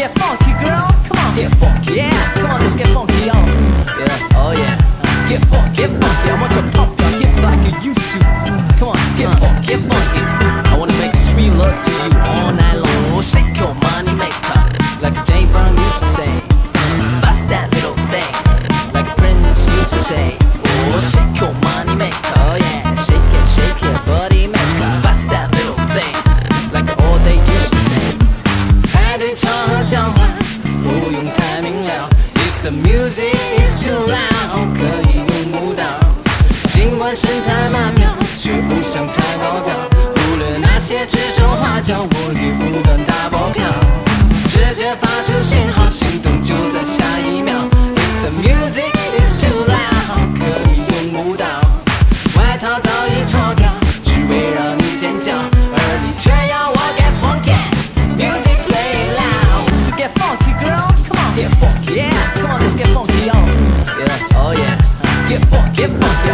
get funky, girl. Come on, get funky. Yeah, come on, let's get funky, yo. Yeah, oh yeah. Get funky, get funky. I want you to pump your hips like you used to. Come on, get funky, get funky. I wanna make sweet love to you all night long. Oh, shake your money maker, like Jane Brown used to say. Bust that little thing, like Prince used to say. Oh, shake your money maker, oh yeah. Shake it, body maker. Bust that little thing, like all they used to say. 排队唱和讲话，不用太明了。If the music is too loud， 可以用舞蹈。尽管身材曼妙，却不想太高调。忽略那些指手画脚，我也不敢打包票。直接发出信号，心动就在下一秒。If the music is too loud， 可以用舞蹈。外套早已脱掉，只为让你尖叫，而你却要我 get funky。Music play loud， Let's get funky, girl. Come on, get funky, yeah. Come on, let's get funky, yo. Yeah, oh yeah. Get funky, get funky.